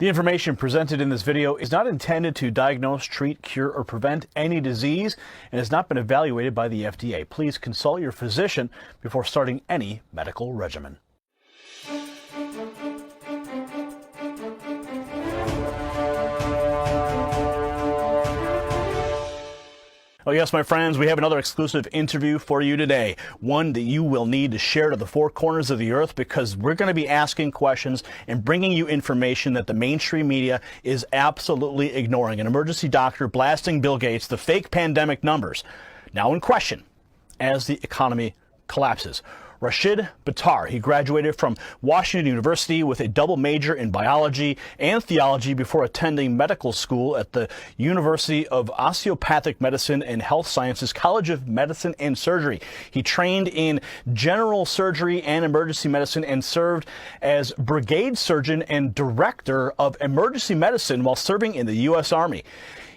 The information presented in this video is not intended to diagnose, treat, cure, or prevent any disease and has not been evaluated by the FDA. Please consult your physician before starting any medical regimen. Oh yes, my friends, we have another exclusive interview for you today. One that you will need to share to the four corners of the earth, because we're going to be asking questions and bringing you information that the mainstream media is absolutely ignoring. An emergency doctor blasting Bill Gates, the fake pandemic numbers, now in question as the economy collapses. Rashid Buttar, he graduated from Washington University with a double major in biology and theology before attending medical school at the University of Osteopathic Medicine and Health Sciences College of Medicine and Surgery. He trained in general surgery and emergency medicine and served as brigade surgeon and director of emergency medicine while serving in the U.S. Army.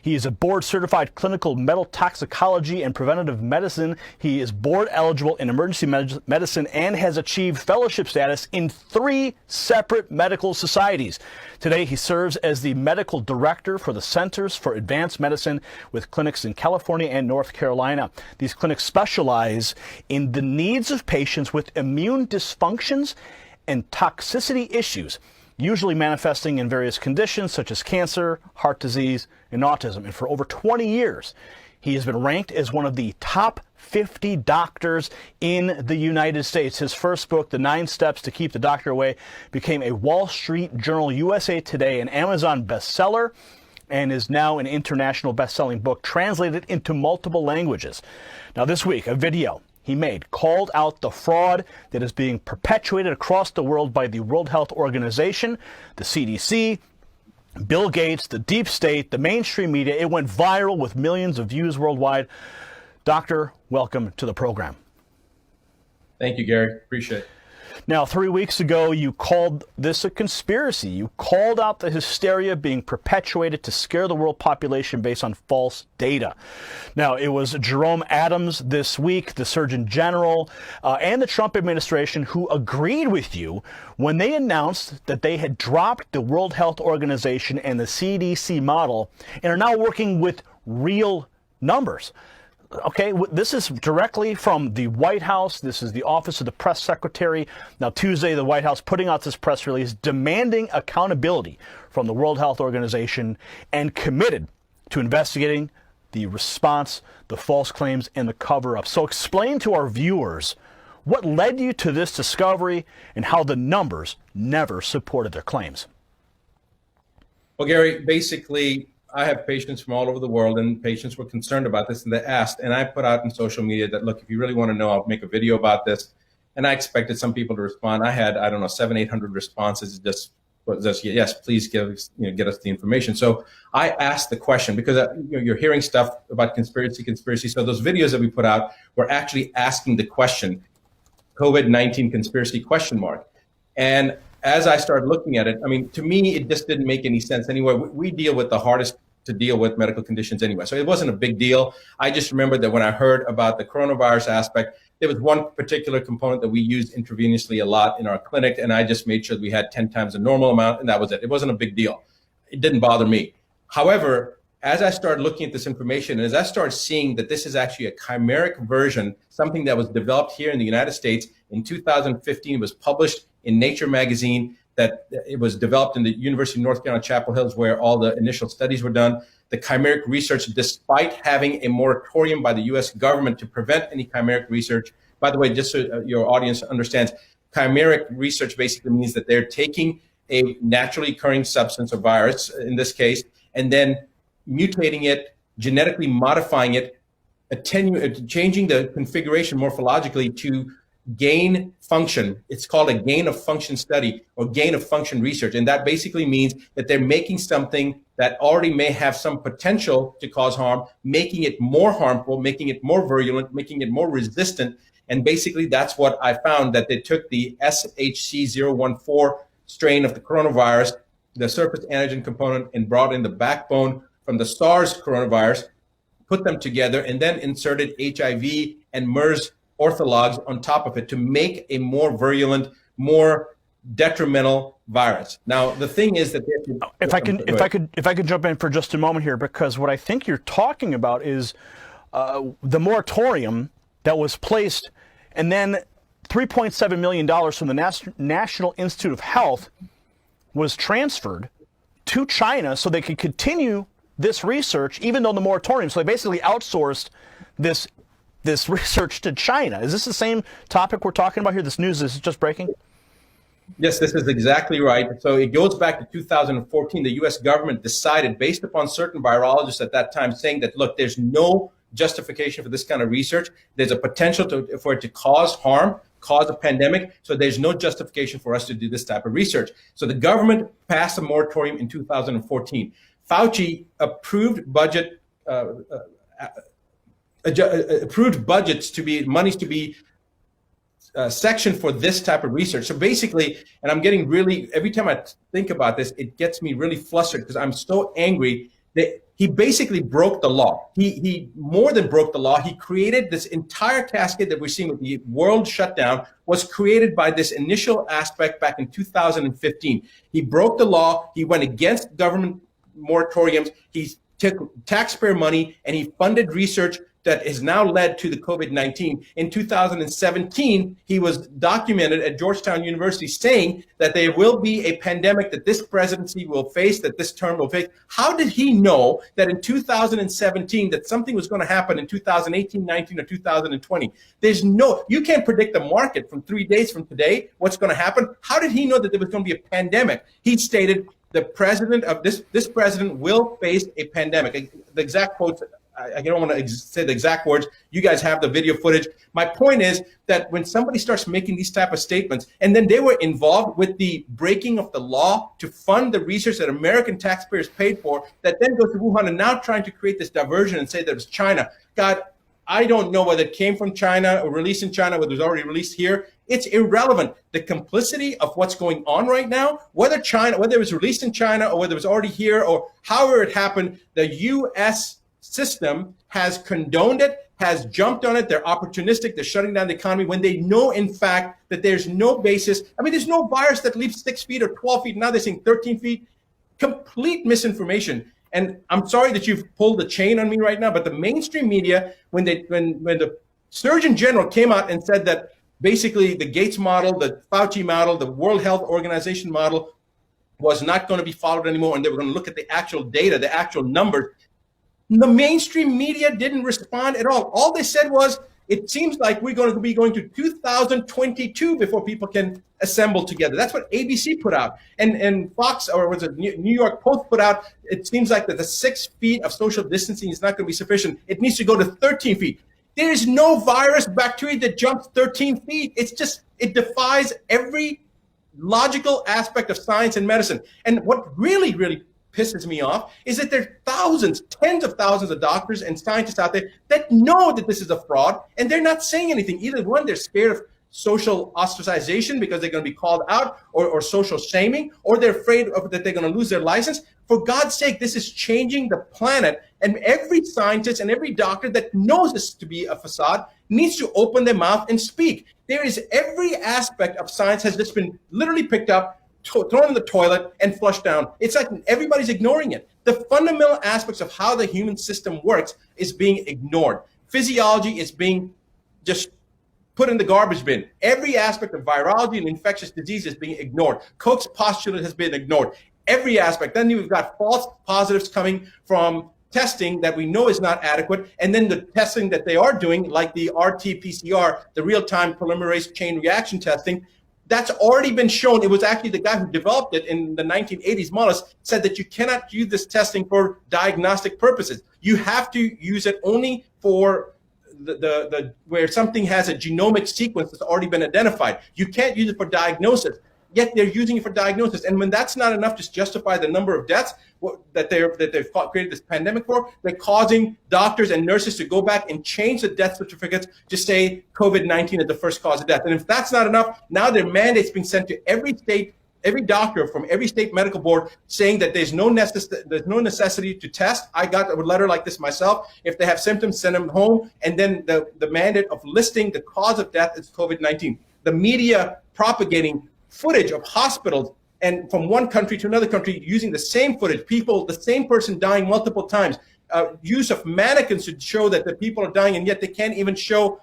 He is a board-certified clinical metal toxicology and preventative medicine. He is board eligible in emergency medicine and has achieved fellowship status in 3 separate medical societies. Today, he serves as the medical director for the Centers for Advanced Medicine with clinics in California and North Carolina. These clinics specialize in the needs of patients with immune dysfunctions and toxicity issues, usually manifesting in various conditions such as cancer, heart disease, and autism. And for over 20 years, he has been ranked as one of the top 50 doctors in the United States. His first book, The 9 Steps to Keep the Doctor Away, became a Wall Street Journal, USA Today, and Amazon bestseller, and is now an international best-selling book translated into multiple languages. Now this week, a video he made called out the fraud that is being perpetuated across the world by the World Health Organization, the CDC, Bill Gates, the deep state, the mainstream media. It went viral with millions of views worldwide. Doctor, welcome to the program. Thank you, Gary. Appreciate it. Now, 3 weeks ago, you called this a conspiracy. You called out the hysteria being perpetuated to scare the world population based on false data. Now, it was Jerome Adams this week, the Surgeon General, and the Trump administration who agreed with you when they announced that they had dropped the World Health Organization and the CDC model and are now working with real numbers. Okay, this is directly from the White House. This is the Office of the Press Secretary. Now, Tuesday, the White House putting out this press release demanding accountability from the World Health Organization and committed to investigating the response, the false claims, and the cover-up. So explain to our viewers what led you to this discovery and how the numbers never supported their claims. Well, Gary, basically, I have patients from all over the world, and patients were concerned about this, and they asked, and I put out in social media that, look, if you really want to know, I'll make a video about this. And I expected some people to respond. I had, 700-800 responses. Just yes, please get us the information. So I asked the question, because you're hearing stuff about conspiracy. So those videos that we put out were actually asking the question, COVID-19 conspiracy ? And as I started looking at it, to me, it just didn't make any sense anyway. We deal with the hardest to deal with medical conditions anyway. So it wasn't a big deal. I just remembered that when I heard about the coronavirus aspect, there was one particular component that we used intravenously a lot in our clinic, and I just made sure that we had 10 times the normal amount, and that was it. It wasn't a big deal. It didn't bother me. However, as I started looking at this information, and as I started seeing that this is actually a chimeric version, something that was developed here in the United States in 2015, it was published in Nature magazine, that it was developed in the University of North Carolina, Chapel Hill, where all the initial studies were done. The chimeric research, despite having a moratorium by the U.S. government to prevent any chimeric research, by the way, just so your audience understands, chimeric research basically means that they're taking a naturally occurring substance or virus, in this case, and then mutating it, genetically modifying it, changing the configuration morphologically to gain function. It's called a gain of function study or gain of function research. And that basically means that they're making something that already may have some potential to cause harm, making it more harmful, making it more virulent, making it more resistant. And basically that's what I found, that they took the SHC014 strain of the coronavirus, the surface antigen component, and brought in the backbone from the SARS coronavirus, put them together, and then inserted HIV and MERS orthologs on top of it to make a more virulent, more detrimental virus. Now, the thing is that if I could jump in for just a moment here, because what I think you're talking about is the moratorium that was placed, and then $3.7 million from the National Institute of Health was transferred to China so they could continue this research, even though the moratorium. So they basically outsourced this research to China. Is this the same topic we're talking about here? This news is just breaking? Yes, this is exactly right. So it goes back to 2014. The U.S. government decided, based upon certain virologists at that time, saying that, look, there's no justification for this kind of research. There's a potential for it to cause harm, cause a pandemic. So there's no justification for us to do this type of research. So the government passed a moratorium in 2014. Fauci approved budgets to be monies to be section for this type of research. So basically, and I'm getting really, every time I think about this, it gets me really flustered because I'm so angry that he basically broke the law. He more than broke the law. He created this entire cascade that we're seeing with the world shutdown was created by this initial aspect back in 2015. He broke the law. He went against government moratoriums. He took taxpayer money and he funded research that has now led to the COVID-19. In 2017, he was documented at Georgetown University saying that there will be a pandemic that this presidency will face, that this term will face. How did he know that in 2017 that something was going to happen in 2018, 19, or 2020? You can't predict the market from 3 days from today, what's going to happen. How did he know that there was going to be a pandemic? He stated the president of this president will face a pandemic. The exact quotes, I don't want to say the exact words. You guys have the video footage. My point is that when somebody starts making these type of statements, and then they were involved with the breaking of the law to fund the research that American taxpayers paid for, that then goes to Wuhan and now trying to create this diversion and say that it was China. God, I don't know whether it came from China or released in China, whether it was already released here. It's irrelevant. The complicity of what's going on right now, whether it was released in China or whether it was already here or however it happened, the U.S. system has condoned it, has jumped on it. They're opportunistic. They're shutting down the economy when they know, in fact, that there's no basis. I mean, there's no virus that leaves 6 feet or 12 feet. Now they're saying 13 feet. Complete misinformation. And I'm sorry that you've pulled the chain on me right now, but the mainstream media, when the Surgeon General came out and said that basically the Gates model, the Fauci model, the World Health Organization model was not going to be followed anymore, and they were going to look at the actual data, the actual numbers, the mainstream media didn't respond at all. All they said was, it seems like we're going to be going to 2022 before people can assemble together. That's what ABC put out. And Fox, or was it New York Post put out, it seems like that the 6 feet of social distancing is not going to be sufficient. It needs to go to 13 feet. There is no virus, bacteria that jumps 13 feet. It defies every logical aspect of science and medicine. And what really, really pisses me off is that there are thousands, tens of thousands of doctors and scientists out there that know that this is a fraud, and they're not saying anything. Either one, they're scared of social ostracization because they're going to be called out, or social shaming, or they're afraid of that they're going to lose their license. For God's sake, this is changing the planet, and every scientist and every doctor that knows this to be a facade needs to open their mouth and speak. There is every aspect of science has just been literally picked up, thrown in the toilet and flushed down. It's like everybody's ignoring it. The fundamental aspects of how the human system works is being ignored. Physiology is being just put in the garbage bin. Every aspect of virology and infectious disease is being ignored. Koch's postulate has been ignored. Every aspect. Then you've got false positives coming from testing that we know is not adequate, and then the testing that they are doing, like the RT-PCR, the real-time polymerase chain reaction testing, that's already been shown. It was actually the guy who developed it in the 1980s, Mullis, said that you cannot use this testing for diagnostic purposes. You have to use it only for the where something has a genomic sequence that's already been identified. You can't use it for diagnosis. Yet they're using it for diagnosis. And when that's not enough to justify the number of deaths that they've created this pandemic for, they're causing doctors and nurses to go back and change the death certificates to say COVID-19 is the first cause of death. And if that's not enough, now their mandates being sent to every state, every doctor from every state medical board saying that there's no necessity to test. I got a letter like this myself. If they have symptoms, send them home. And then the mandate of listing the cause of death is COVID-19. The media propagating footage of hospitals and from one country to another country using the same footage, people, the same person dying multiple times, use of mannequins to show that the people are dying, and yet they can't even show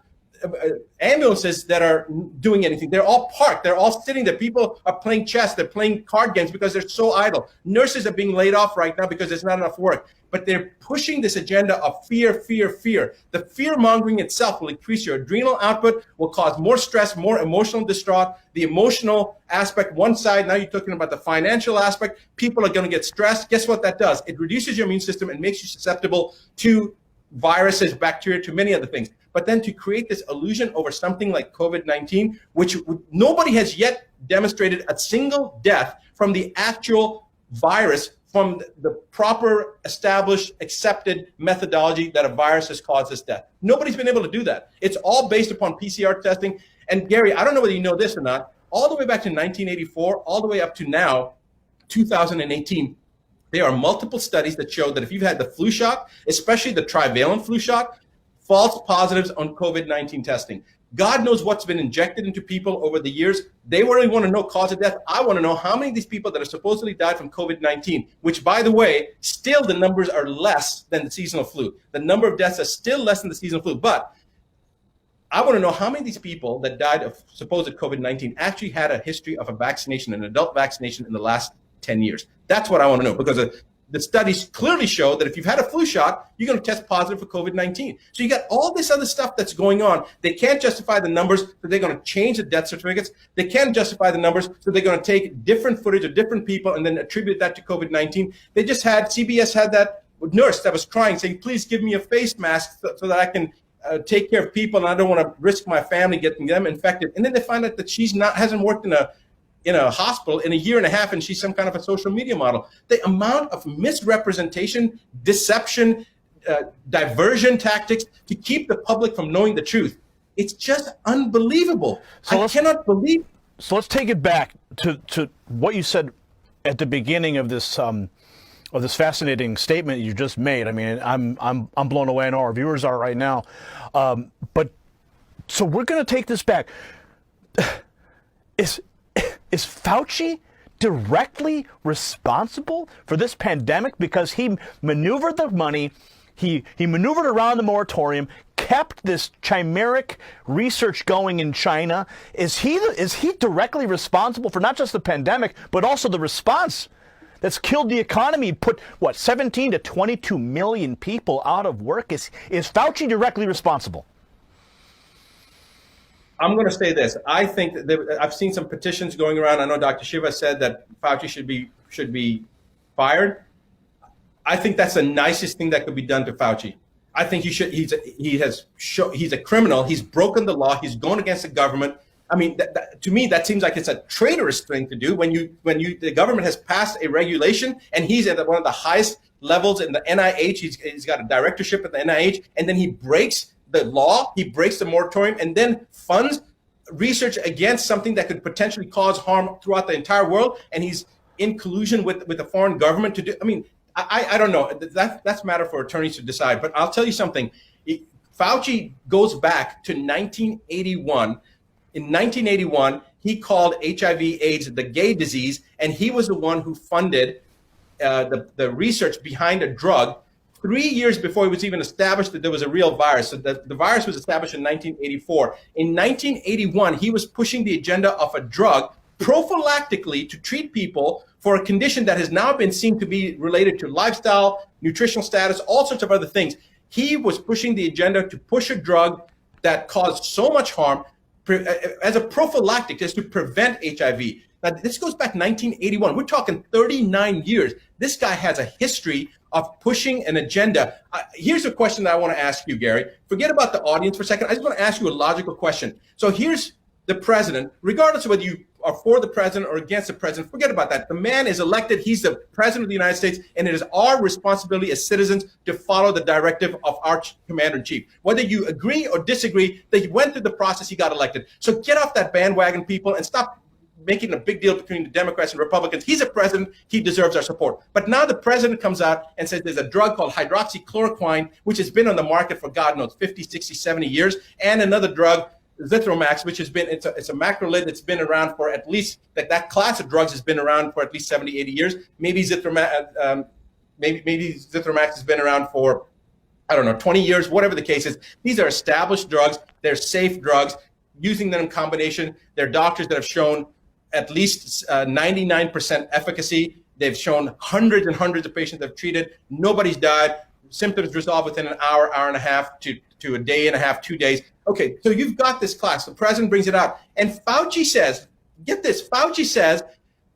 ambulances that are doing anything. They're all parked. They're all sitting there. People are playing chess. They're playing card games because they're so idle. Nurses are being laid off right now because there's not enough work. But they're pushing this agenda of fear, fear, fear. The fear mongering itself will increase your adrenal output, will cause more stress, more emotional distraught. The emotional aspect, one side, now you're talking about the financial aspect. People are going to get stressed. Guess what that does? It reduces your immune system and makes you susceptible to viruses, bacteria, to many other things. But then to create this illusion over something like COVID-19, which nobody has yet demonstrated a single death from the actual virus, from the proper, established, accepted methodology that a virus has caused this death. Nobody's been able to do that. It's all based upon PCR testing. And Gary, I don't know whether you know this or not, all the way back to 1984, all the way up to now, 2018, there are multiple studies that show that if you've had the flu shot, especially the trivalent flu shot, false positives on COVID-19 testing. God knows what's been injected into people over the years. They really want to know cause of death. I want to know how many of these people that are supposedly died from COVID-19, which, by the way, still the numbers are less than the seasonal flu. The number of deaths are still less than the seasonal flu. But I want to know how many of these people that died of supposed COVID-19 actually had a history of a vaccination, an adult vaccination in the last 10 years. That's what I want to know, because the studies clearly show that if you've had a flu shot, you're going to test positive for COVID-19. So you got all this other stuff that's going on. They can't justify the numbers, so they're going to change the death certificates. They can't justify the numbers, so they're going to take different footage of different people and then attribute that to COVID-19. They just had, CBS had that nurse that was crying, saying, please give me a face mask so that I can take care of people, and I don't want to risk my family getting them infected. And then they find out that hasn't worked in a hospital in a year and a half, and she's some kind of a social media model. The amount of misrepresentation, deception, diversion tactics to keep the public from knowing the truth, it's just unbelievable. I cannot believe. So let's take it back to what you said at the beginning of this fascinating statement you just made. I mean, I'm blown away. I know our viewers are right now. But so we're going to take this back. Is Fauci directly responsible for this pandemic because he maneuvered the money, he maneuvered around the moratorium, kept this chimeric research going in China? Is he directly responsible for not just the pandemic, but also the response that's killed the economy, put, 17 to 22 million people out of work? Is Fauci directly responsible? I'm going to say this. I think that I've seen some petitions going around. I know Dr. Shiva said that Fauci should be fired. I think that's the nicest thing that could be done to Fauci. I think he's a criminal. He's broken the law. He's gone against the government. I mean, to me, that seems like it's a traitorous thing to do when the government has passed a regulation and he's at one of the highest levels in the NIH. He's got a directorship at the NIH, and then he breaks the law, he breaks the moratorium, and then funds research against something that could potentially cause harm throughout the entire world. And he's in collusion with the foreign government to do. I mean, I don't know. That's a matter for attorneys to decide. But I'll tell you something. Fauci goes back to 1981. In 1981, he called HIV/AIDS the gay disease, and he was the one who funded the research behind a drug 3 years before it was even established that there was a real virus. So the virus was established in 1984. In 1981, he was pushing the agenda of a drug prophylactically to treat people for a condition that has now been seen to be related to lifestyle, nutritional status, all sorts of other things. He was pushing the agenda to push a drug that caused so much harm as a prophylactic, just to prevent HIV. Now, this goes back 1981. We're talking 39 years. This guy has a history of pushing an agenda. Here's a question that I want to ask you, Gary. Forget about the audience for a second. I just want to ask you a logical question. So here's the president, regardless of whether you are for the president or against the president, forget about that. The man is elected. He's the president of the United States, and it is our responsibility as citizens to follow the directive of our commander-in-chief. Whether you agree or disagree, that he went through the process, he got elected. So get off that bandwagon, people, and stop making a big deal between the Democrats and Republicans. He's a president. He deserves our support. But now the president comes out and says there's a drug called hydroxychloroquine, which has been on the market for God knows 50, 60, 70 years, and another drug Zithromax, which has been, it's a macrolide that's been around for at least, that class of drugs has been around for at least 70, 80 years. Maybe Zithromax, maybe Zithromax has been around for, I don't know, 20 years, whatever the case is. These are established drugs. They're safe drugs. Using them in combination, there are doctors that have shown at least 99% efficacy. They've shown hundreds and hundreds of patients they've treated. Nobody's died. Symptoms resolve within an hour, hour and a half to a day and a half, 2 days. Okay, so you've got this class. The president brings it out. And Fauci says, get this, Fauci says,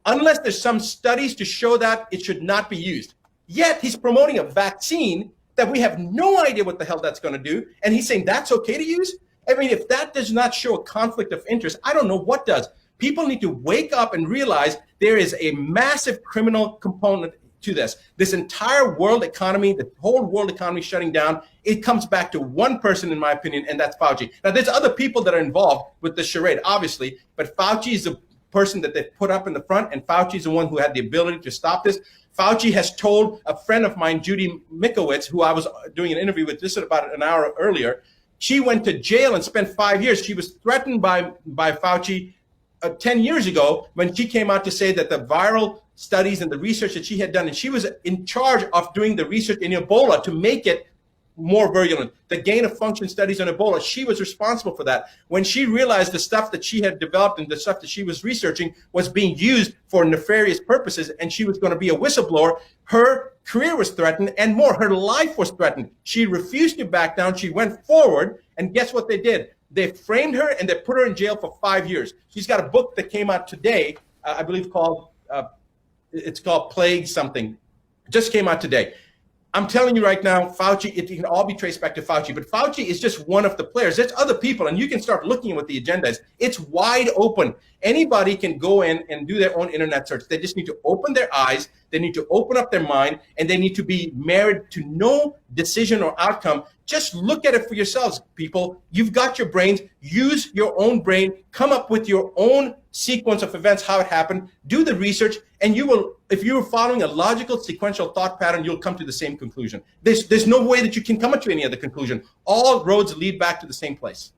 unless there's some studies to show that, it should not be used. Yet he's promoting a vaccine that we have no idea what the hell that's going to do. And he's saying that's okay to use? I mean, if that does not show a conflict of interest, I don't know what does. People need to wake up and realize there is a massive criminal component to this. This entire world economy, the whole world economy shutting down, it comes back to one person, in my opinion, and that's Fauci. Now, there's other people that are involved with the charade, obviously, but Fauci is the person that they put up in the front, and Fauci is the one who had the ability to stop this. Fauci has told a friend of mine, Judy Mikowitz, who I was doing an interview with just about an hour earlier, she went to jail and spent 5 years. She was threatened by Fauci 10 years ago when she came out to say that the viral studies and the research that she had done, and she was in charge of doing the research in Ebola to make it more virulent. The gain of function studies on Ebola, she was responsible for that. When she realized the stuff that she had developed and the stuff that she was researching was being used for nefarious purposes, and she was going to be a whistleblower, her career was threatened, and more, her life was threatened. She refused to back down. She went forward, and guess what they did? They framed her and they put her in jail for 5 years. She's got a book that came out today, I believe called, it's called Plague something. It just came out today. I'm telling you right now, Fauci, it can all be traced back to Fauci, but Fauci is just one of the players. There's other people, and you can start looking at what the agenda is. It's wide open. Anybody can go in and do their own internet search. They just need to open their eyes, they need to open up their mind, and they need to be married to no decision or outcome. Just look at it for yourselves, people. You've got your brains. Use your own brain. Come up with your own sequence of events, how it happened. Do the research, and you will, if you're following a logical, sequential thought pattern, you'll come to the same conclusion. There's no way that you can come to any other conclusion. All roads lead back to the same place.